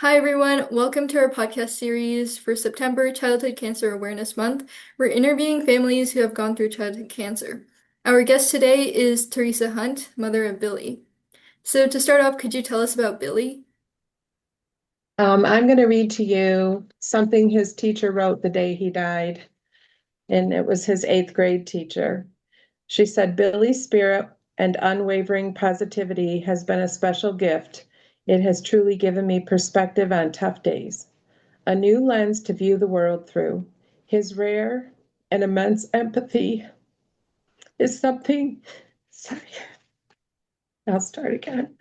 Hi, everyone. Welcome to our podcast series for September Childhood Cancer Awareness Month. We're interviewing families who have gone through childhood cancer. Our guest today is Theresa Hundt, mother of Billy. So, to start off, could you tell us about Billy? I'm going to read to you something his teacher wrote the day he died, and it was his eighth grade teacher. She said, Billy's spirit and unwavering positivity has been a special gift. It has truly given me perspective on tough days, a new lens to view the world through. His rare and immense empathy is something, sorry, I'll start again.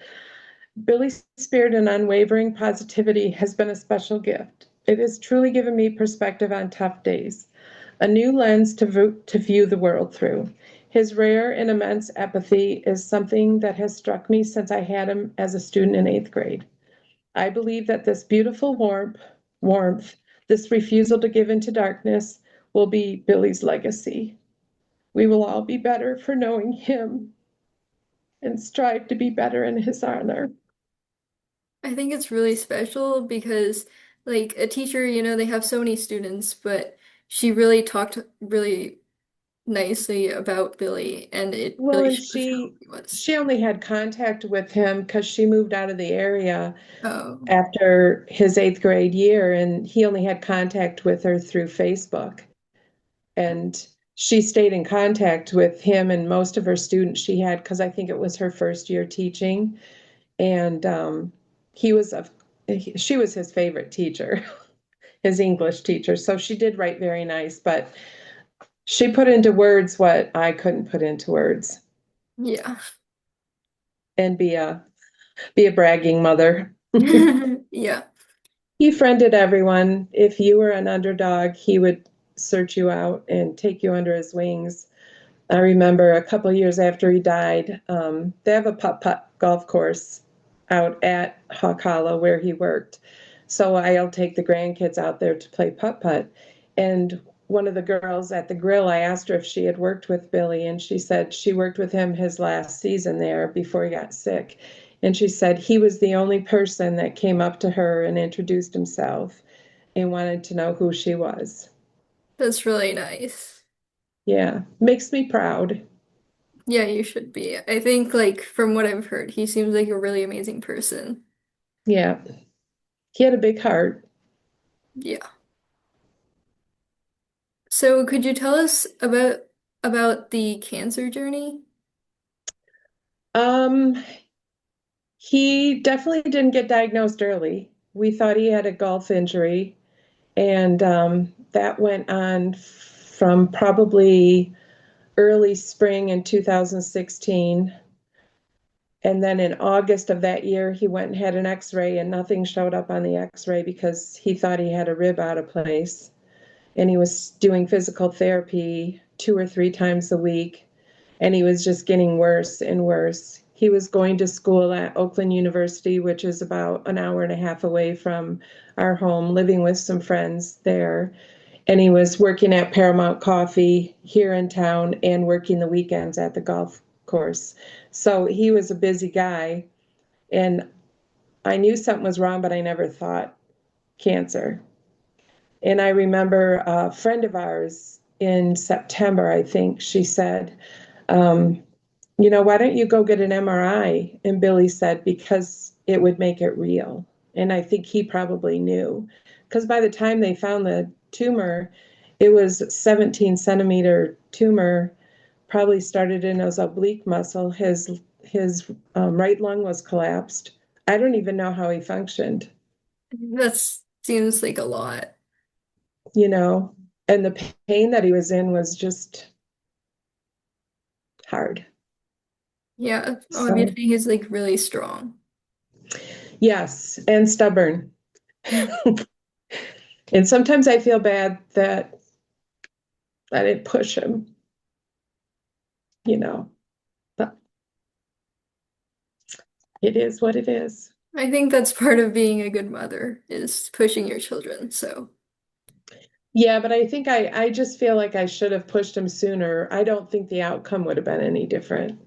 Billy's spirit and unwavering positivity has been a special gift. It has truly given me perspective on tough days, a new lens to view the world through. His rare and immense empathy is something that has struck me since I had him as a student in eighth grade. I believe that this beautiful warmth, this refusal to give into darkness, will be Billy's legacy. We will all be better for knowing him and strive to be better in his honor. I think it's really special because, like, a teacher, they have so many students, but she really talked really nicely about Billy, and it Well, really and shows how she he was. she only had contact with him because she moved out of the area Oh, after his eighth grade year, and he only had contact with her through Facebook. And she stayed in contact with him and most of her students she had because I think it was her first year teaching, and he was a she was his favorite teacher, his English teacher. So she did write very nice, but she put into words what I couldn't put into words yeah. and be a bragging mother. Yeah. He friended everyone. If you were an underdog, he would search you out and take you under his wings. I remember a couple of years after he died, they have a putt-putt golf course out at Hawk Hollow where he worked. So I'll take the grandkids out there to play putt-putt. And one of the girls at the grill, I asked her if she had worked with Billy, and she said she worked with him his last season there before he got sick. And she said he was the only person that came up to her and introduced himself and wanted to know who she was. That's really nice. Yeah, makes me proud. Yeah, you should be. I think, like, from what I've heard, he seems like a really amazing person. Yeah, he had a big heart. Yeah. So could you tell us about the cancer journey? Um, he definitely didn't get diagnosed early. We thought he had a golf injury, and that went on from probably early spring in 2016. And then in August of that year, he went and had an x-ray, and nothing showed up on the x-ray because he thought he had a rib out of place. And he was doing physical therapy 2 or 3 times a week, and he was just getting worse and worse. He was going to school at Oakland University, which is about an hour and a half away from our home, living with some friends there. And he was working at Paramount Coffee here in town and working the weekends at the golf course. So he was a busy guy, and I knew something was wrong, but I never thought cancer. And I remember a friend of ours in September, I think, she said, um, why don't you go get an MRI? And Billy said, because it would make it real. And I think he probably knew, because by the time they found the tumor, it was 17 centimeter tumor, probably started in his oblique muscle. His right lung was collapsed. I don't even know how he functioned, That seems like a lot. you know, and the pain that he was in was just hard. Yeah, So, obviously he's like really strong. yes, and stubborn. And sometimes I feel bad that I didn't push him, you know, but it is what it is. I think that's part of being a good mother is pushing your children. So, Yeah, but I think I just feel like I should have pushed him sooner. I don't think the outcome would have been any different.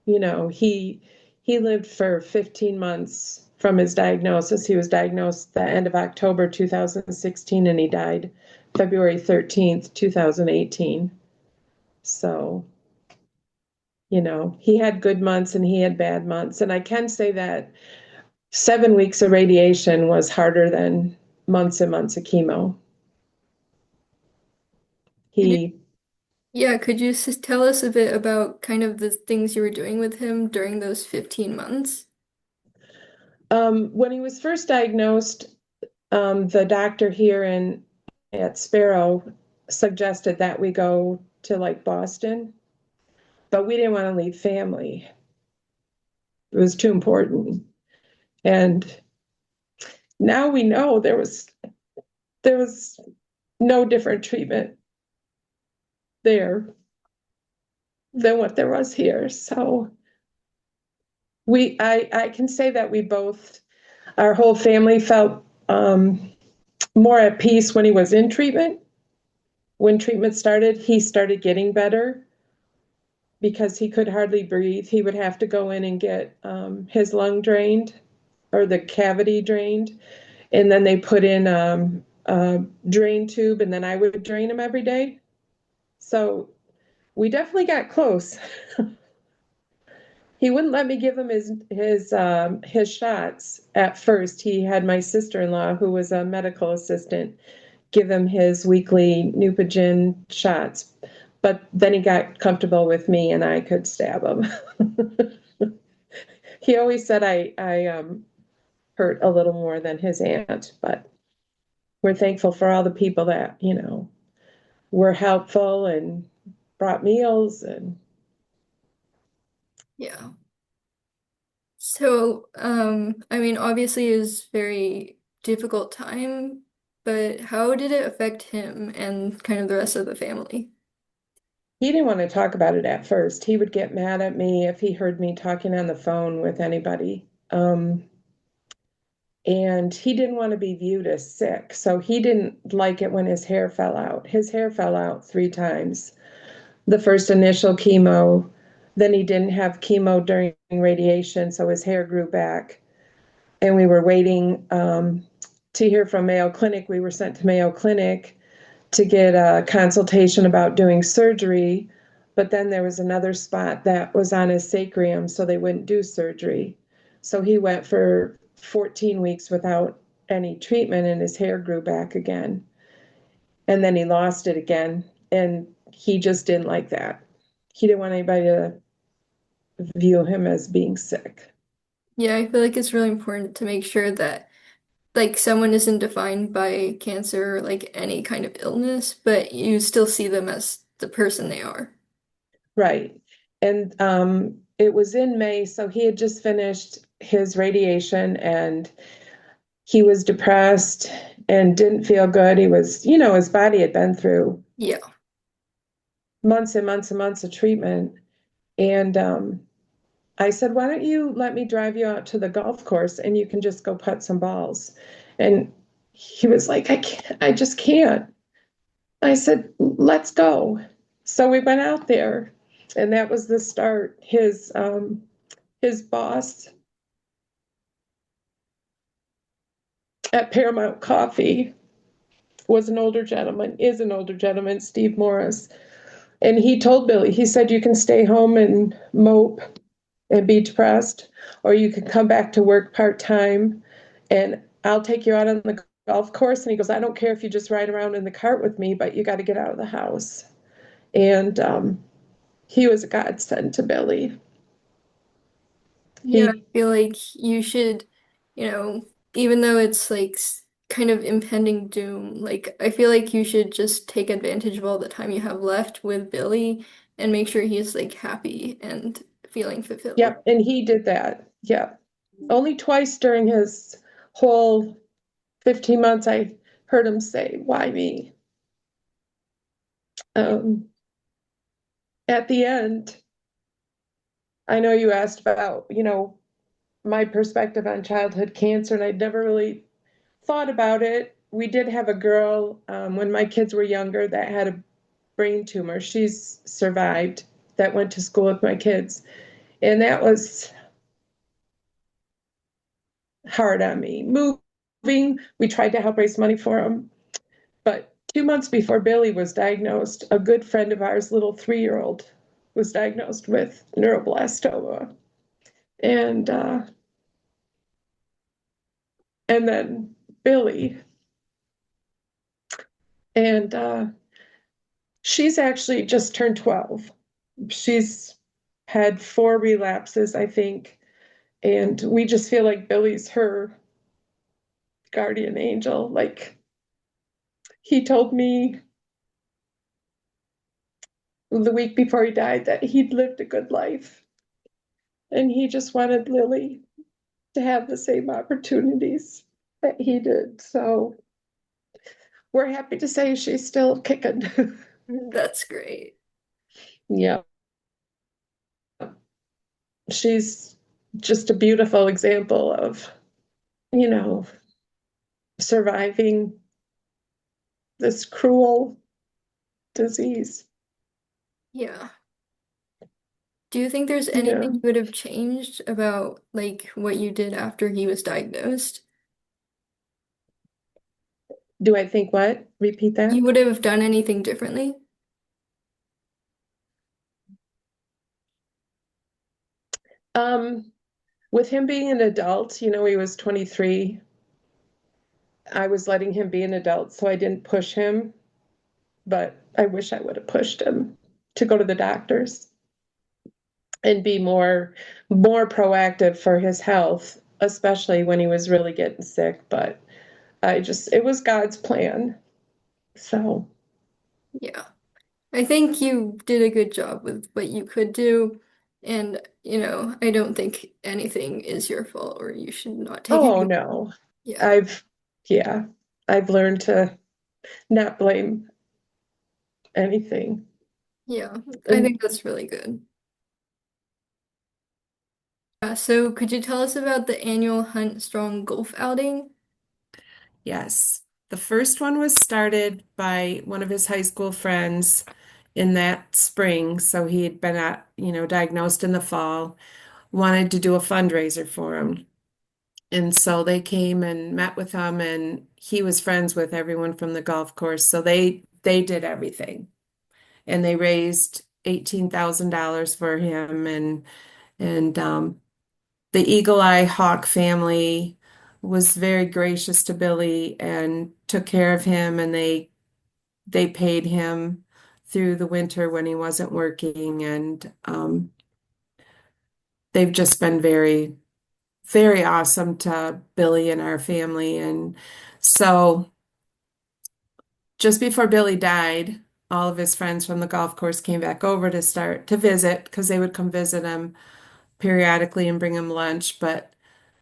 He lived for 15 months from his diagnosis. He was diagnosed the end of October 2016 and he died February 13th, 2018. So, he had good months and he had bad months. And I can say that 7 weeks of radiation was harder than months and months of chemo. Could you, He, yeah, could you tell us a bit about kind of the things you were doing with him during those 15 months? when he was first diagnosed, the doctor here at Sparrow suggested that we go to like Boston, but we didn't want to leave family. It was too important. And now we know there was no different treatment there than what there was here. So I can say that our whole family felt more at peace when he was in treatment. When treatment started, he started getting better because he could hardly breathe. He would have to go in and get his lung drained or the cavity drained. And then they put in a drain tube, and then I would drain him every day. So we definitely got close. He wouldn't let me give him his shots at first. He had my sister-in-law, who was a medical assistant, give him his weekly Neupogen shots. But then he got comfortable with me and I could stab him. He always said I hurt a little more than his aunt, but we're thankful for all the people that, were helpful and brought meals and Yeah. So, I mean, obviously it was very difficult time, but how did it affect him and kind of the rest of the family? he didn't want to talk about it at first. He would get mad at me if he heard me talking on the phone with anybody. And he didn't want to be viewed as sick. So he didn't like it when his hair fell out. His hair fell out 3 times. The first initial chemo, then he didn't have chemo during radiation, so his hair grew back. And we were waiting to hear from Mayo Clinic. We were sent to Mayo Clinic to get a consultation about doing surgery, but then there was another spot that was on his sacrum, so they wouldn't do surgery. So he went for 14 weeks without any treatment, and his hair grew back again. And then he lost it again, and he just didn't like that. He didn't want anybody to view him as being sick. Yeah, I feel like it's really important to make sure that like someone isn't defined by cancer or like any kind of illness, but you still see them as the person they are. Right. And it was in May, so he had just finished his radiation and he was depressed and didn't feel good. His body had been through Yeah. months and months and months of treatment. And I said, why don't you let me drive you out to the golf course and you can just go putt some balls? And he was like, I just can't. I said, let's go. So we went out there and that was the start. His boss at Paramount Coffee was an older gentleman, is an older gentleman, Steve Morris. And he told Billy, he said, you can stay home and mope and be depressed, or you can come back to work part-time and I'll take you out on the golf course. And he goes, I don't care if you just ride around in the cart with me, but you got to get out of the house. And he was a godsend to Billy. Yeah, I He, feel like you should, you know, even though it's like kind of impending doom, like I feel like you should just take advantage of all the time you have left with Billy and make sure he's like happy and feeling fulfilled. yep, and he did that. Yep. Only twice during his whole 15 months, I heard him say, why me? Um, at the end, I know you asked about, my perspective on childhood cancer, and I'd never really thought about it. We did have a girl when my kids were younger that had a brain tumor. She's survived, that went to school with my kids. And that was hard on me. Moving, we tried to help raise money for him. But 2 months before Billy was diagnosed, a good friend of ours, little 3-year-old, was diagnosed with neuroblastoma. And uh, and then Billy. And she's actually just turned 12. She's had 4 relapses, I think. And we just feel like Billy's her guardian angel. Like he told me the week before he died that he'd lived a good life and he just wanted Lily to have the same opportunities that he did. So we're happy to say she's still kicking. That's great. Yeah, she's just a beautiful example of, you know, surviving this cruel disease. Yeah. Do you think there's anything Yeah. you would have changed about like what you did after he was diagnosed? Do I think what? Repeat You that. would have done anything differently? Um, with him being an adult, he was 23. I was letting him be an adult, so I didn't push him, but I wish I would have pushed him to go to the doctors and be more proactive for his health, especially when he was really getting sick. But it was God's plan. So, Yeah. I think you did a good job with what you could do. And, I don't think anything is your fault or you should not take oh any. no, Yeah. I've, yeah, I've learned to not blame anything. Yeah. I And think that's really good. So could you tell us about the annual Hunt Strong Golf outing? Yes. The first one was started by one of his high school friends in that spring. So he had been diagnosed in the fall, wanted to do a fundraiser for him. And so they came and met with him and he was friends with everyone from the golf course. So they did everything. And they raised $18,000 for him and the Eagle Eye Hawk family was very gracious to Billy and took care of him and they paid him through the winter when he wasn't working and they've just been very very awesome to Billy and our family and so just before Billy died all of his friends from the golf course came back over to start to visit because they would come visit him periodically and bring him lunch, but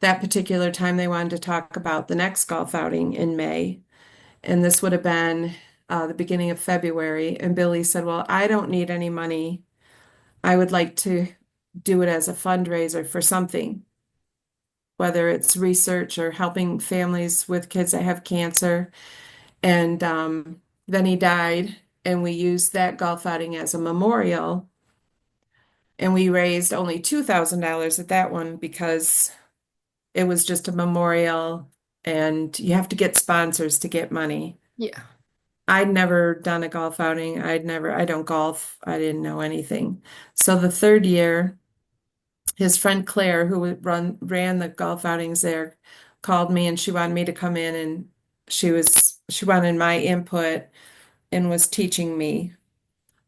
that particular time they wanted to talk about the next golf outing in May. And this would have been the beginning of February. And Billy said, well, I don't need any money. I would like to do it as a fundraiser for something, whether it's research or helping families with kids that have cancer. And then he died, and we used that golf outing as a memorial. And we raised only $2,000 at that one because it was just a memorial and you have to get sponsors to get money. Yeah. I'd never done a golf outing. I don't golf. I didn't know anything. So the third year, his friend Claire, who ran the golf outings there, called me and she wanted me to come in and she wanted my input and was teaching me.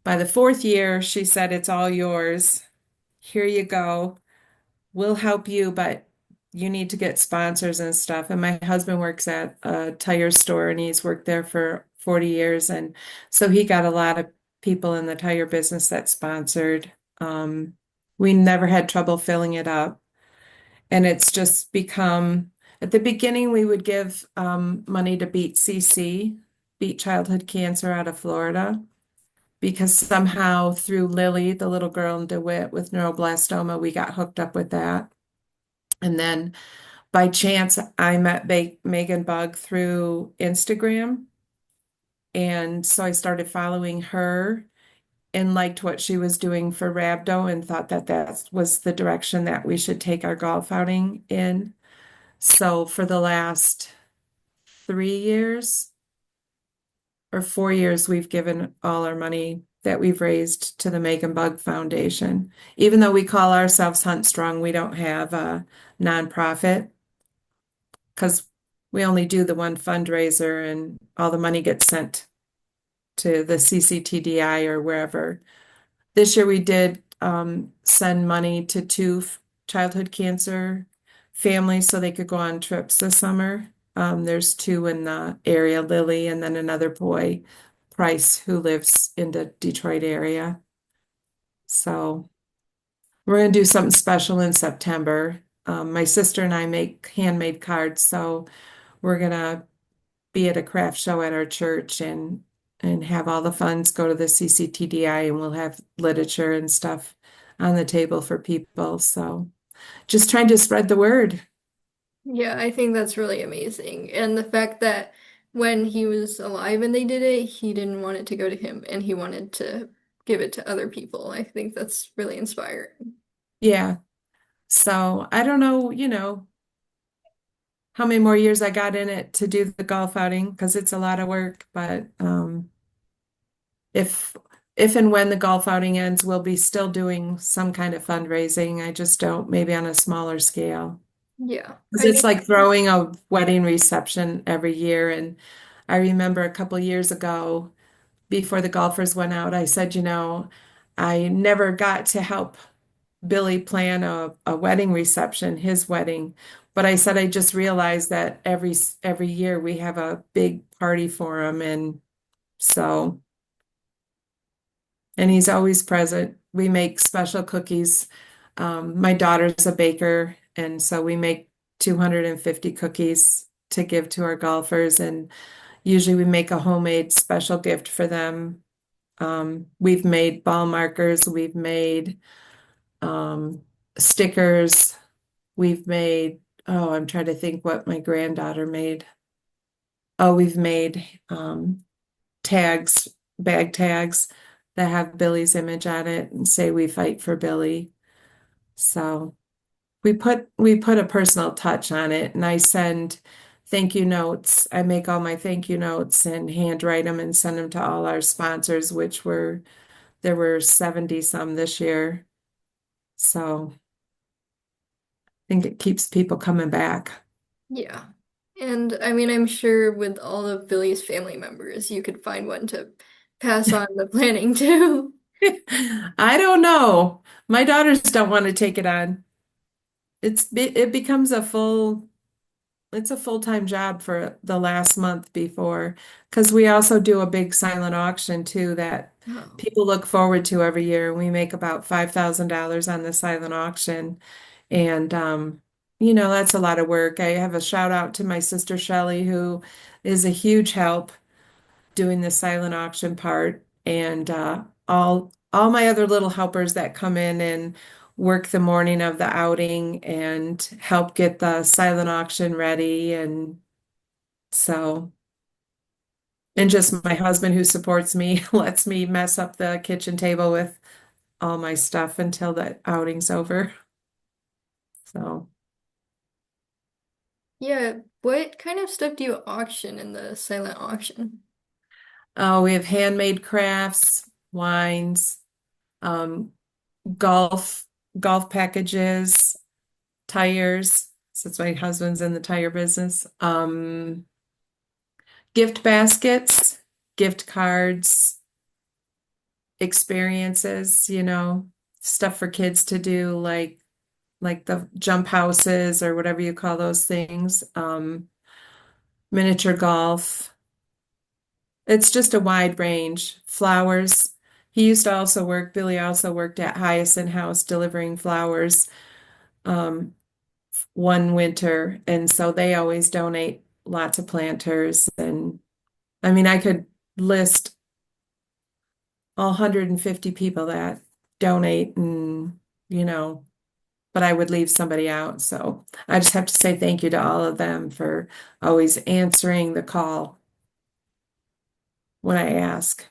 By the fourth year, she said, it's all yours. Here you go. We'll help you, but you need to get sponsors and stuff. And my husband works at a tire store and he's worked there for 40 years. And so he got a lot of people in the tire business that sponsored. We never had trouble filling it up. And it's just become, at the beginning, we would give money to Beat CC, Beat Childhood Cancer out of Florida, because somehow through Lily, the little girl in DeWitt with neuroblastoma, we got hooked up with that. And then by chance, I met Megan Bug through Instagram. And so I started following her and liked what she was doing for Rhabdo and thought that that was the direction that we should take our golf outing in. So for the last 3 years or 4 years, we've given all our money that we've raised to the Megan Bug Foundation. Even though we call ourselves Hunt Strong, we don't have a nonprofit because we only do the one fundraiser and all the money gets sent to the CCTDI or wherever. This year we did send money to two childhood cancer families so they could go on trips this summer. There's two in the area, Lily, and then another boy, Price, who lives in the Detroit area. So we're going to do something special in September. My sister and I make handmade cards, so we're going to be at a craft show at our church and have all the funds go to the CCTDI and we'll have literature and stuff on the table for people. So just trying to spread the word. Yeah, I think that's really amazing. And the fact that when he was alive and they did it, he didn't want it to go to him and he wanted to give it to other people. I think that's really inspiring. Yeah. So I don't know, how many more years I got in it to do the golf outing because it's a lot of work, but if if and when the golf outing ends, we'll be still doing some kind of fundraising. I just don't, maybe on a smaller scale. Yeah, Because I it's think, like throwing a wedding reception every year. And I remember a couple years ago, before the golfers went out, I said, I never got to help Billy plan a wedding reception, his wedding. But I said I just realized that every year we have a big party for him, and so and he's always present. We make special cookies. My daughter's a baker, and so we make 250 cookies to give to our golfers, and usually we make a homemade special gift for them. We've made ball markers, we've made um, stickers, we've made, oh, I'm trying to think what my granddaughter made. Oh, we've made tags, bag tags that have Billy's image on it and say we fight for Billy. So we put a personal touch on it, and I send thank you notes. I make all my thank you notes and handwrite them and send them to all our sponsors, which were there were 70 some this year. So I think it keeps people coming back. yeah. And I mean, I'm sure with all of Billy's family members, you could find one to pass on the planning to. I don't know. My daughters don't want to take it on. It becomes it's a full-time job for the last month before, because we also do a big silent auction too that Oh, people look forward to every year. We make about $5,000 on the silent auction. And that's a lot of work. I have a shout out to my sister Shelley, who is a huge help doing the silent auction part, and all my other little helpers that come in and work the morning of the outing and help get the silent auction ready. And so, and just my husband who supports me lets me mess up the kitchen table with all my stuff until the outing's over. So, yeah. What kind of stuff do you auction in the silent auction? oh, we have handmade crafts, wines, um, golf, golf packages, tires, since my husband's in the tire business. Gift baskets, gift cards, experiences, stuff for kids to do, like the jump houses or whatever you call those things. Miniature golf. It's just a wide range. Flowers. Billy also worked at Hyacinth House delivering flowers. Um, one winter, and so they always donate lots of planters. And I mean, I could list all 150 people that donate, and you know, but I would leave somebody out. So I just have to say thank you to all of them for always answering the call when I ask.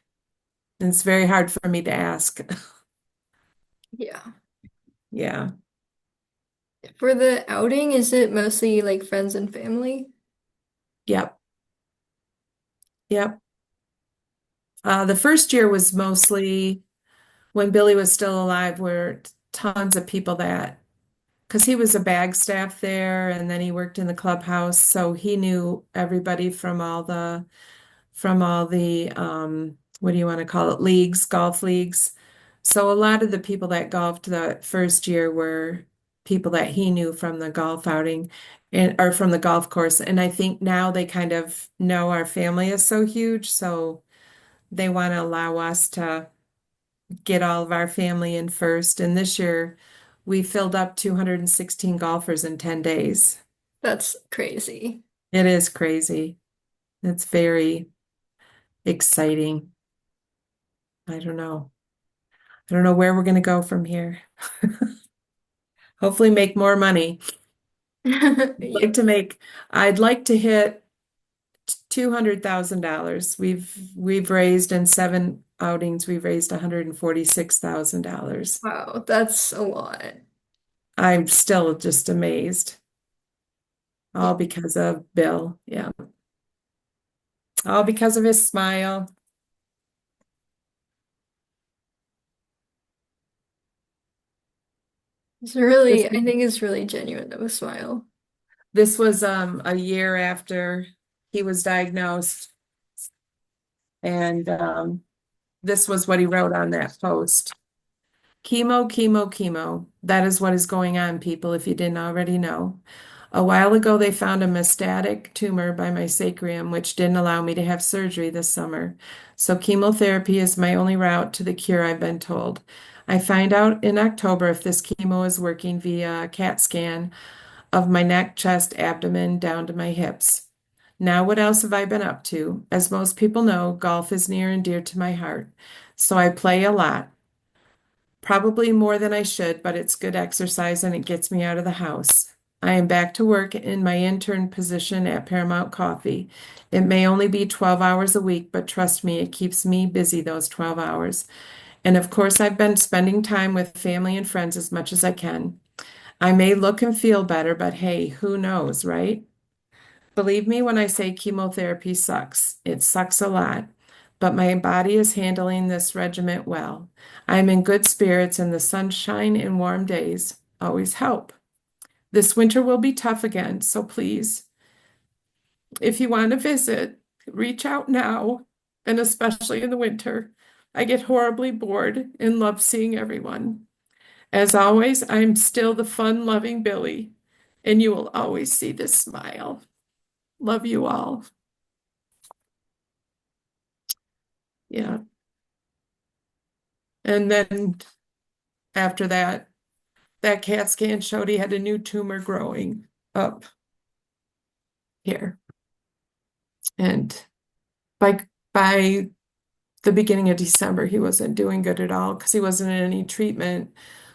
And it's very hard for me to ask. Yeah. Yeah. For the outing, is it mostly like friends and family? Yep, yep. The first year was mostly when Billy was still alive, were tons of people that, because he was a bag staff there and then he worked in the clubhouse, so he knew everybody from all the what do you want to call it, leagues, golf leagues. So a lot of the people that golfed the first year were people that he knew from the golf outing and or from the golf course. And I think now they kind of know our family is so huge, so they want to allow us to get all of our family in first. And this year we filled up 216 golfers in 10 days. That's crazy. It is crazy. It's very exciting. I don't know. I don't know where we're going to go from here. Hopefully make more money. I'd Yeah. like to make, I'd like to hit $200,000. We've raised in 7 outings, we've raised $146,000. Wow, that's a lot. I'm still just amazed. Yeah. All because of Bill. Yeah. All because of his smile. It's really, This I think it's really genuine of a smile. this was a year after he was diagnosed, and this was what he wrote on that post. Chemo, chemo, chemo. That is what is going on, people, if you didn't already know. A while ago, they found a metastatic tumor by my sacrum, which didn't allow me to have surgery this summer. So chemotherapy is my only route to the cure, I've been told. I find out in October if this chemo is working via a CAT scan of my neck, chest, abdomen, down to my hips. Now, what else have I been up to? As most people know, golf is near and dear to my heart. So I play a lot. Probably more than I should, but it's good exercise and it gets me out of the house. I am back to work in my intern position at Paramount Coffee. It may only be 12 hours a week, but trust me, it keeps me busy those 12 hours. And of course, I've been spending time with family and friends as much as I can. I may look and feel better, but hey, who knows, right? Believe me when I say chemotherapy sucks. It sucks a lot, but my body is handling this regimen well. I am in good spirits, and the sunshine and warm days always help. This winter will be tough again, so please, if you want to visit, reach out now, and especially in the winter. I get horribly bored and love seeing everyone. As always, I'm still the fun-loving Billy, and you will always see this smile. Love you all. Yeah. And then after that, that CAT scan showed he had a new tumor growing up here. And by the beginning of December, he wasn't doing good at all because he wasn't in any treatment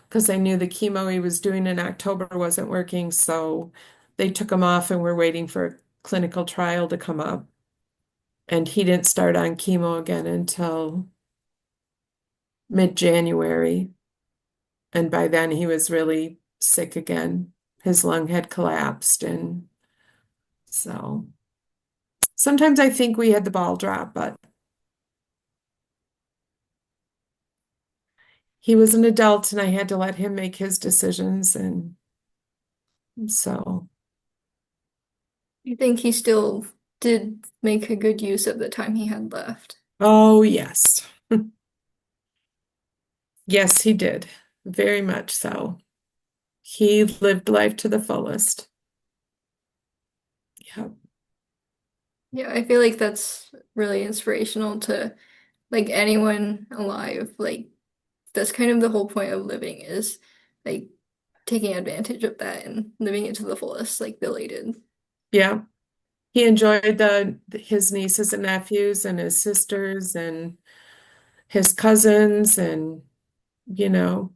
because they knew the chemo he was doing in October wasn't working. So they took him off and we're waiting for a clinical trial to come up. And he didn't start on chemo again until mid-January. And by then he was really sick again. His lung had collapsed. And so sometimes I think we had the ball drop, but he was an adult and I had to let him make his decisions. And so, I think he still did make a good use of the time he had left. oh, yes. Yes, he did. Very much so. He lived life to the fullest. Yep. Yeah, I feel like that's really inspirational to like anyone alive. Like that's kind of the whole point of living is like taking advantage of that and living it to the fullest, like Billy did. Yeah. He enjoyed his nieces and nephews and his sisters and his cousins and you know,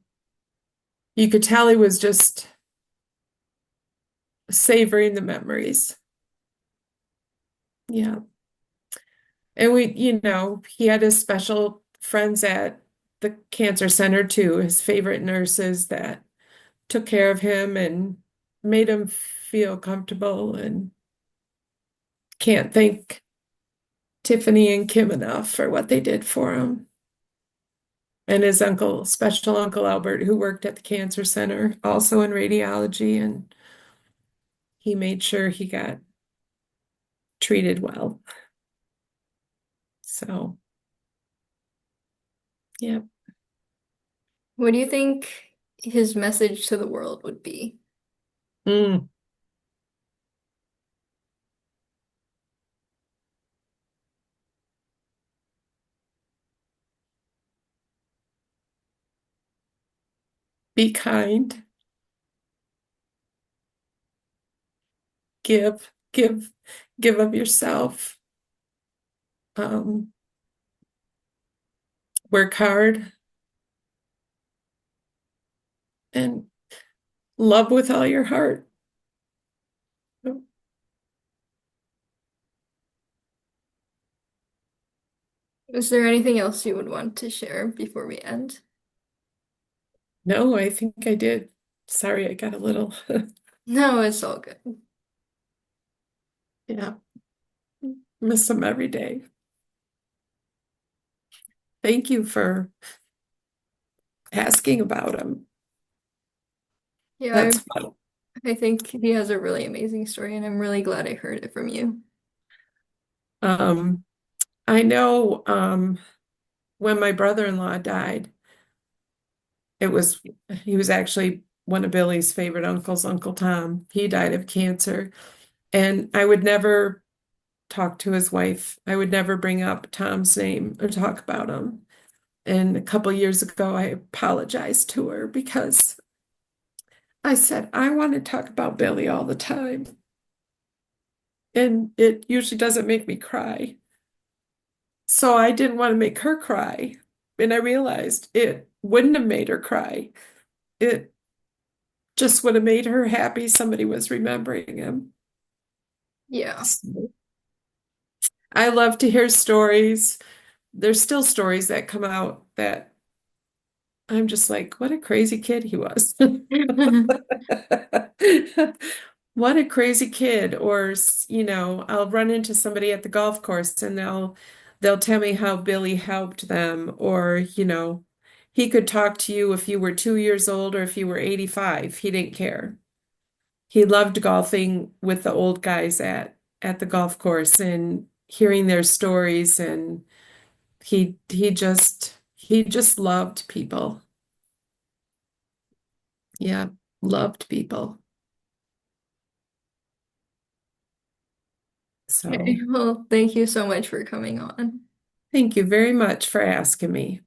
you could tell he was just savoring the memories. Yeah. And he had his special friends at the cancer center too, his favorite nurses that took care of him and made him feel comfortable, and can't thank Tiffany and Kim enough for what they did for him. And his uncle, special Uncle Albert, who worked at the cancer center, also in radiology, and he made sure he got treated well. So, yeah. What do you think his message to the world would be? Mm, be kind. Give, give, give of yourself. Um, work hard and love with all your heart. Is there anything else you would want to share before we end? No, I think I did. Sorry, I got a little, No, it's all good. yeah, miss them every day. Thank you for asking about him. Yeah, That's fun. I think he has a really amazing story, and I'm really glad I heard it from you. Um, I know when my brother-in-law died, it was he was actually one of Billy's favorite uncles, Uncle Tom. He died of cancer, and I would never talk to his wife. I would never bring up Tom's name or talk about him. And a couple years ago, I apologized to her because I said, I want to talk about Billy all the time. And it usually doesn't make me cry. So I didn't want to make her cry. And I realized it wouldn't have made her cry. It just would have made her happy somebody was remembering him. Yeah. So I love to hear stories. There's still stories that come out that I'm just like, what a crazy kid he was. What a crazy kid. Or, I'll run into somebody at the golf course and they'll tell me how Billy helped them. Or, he could talk to you if you were 2 years old or if you were 85. He didn't care. He loved golfing with the old guys at the golf course and hearing their stories, and he just loved people. Yeah, loved people. Okay, So well, thank you so much for coming on. thank you very much for asking me.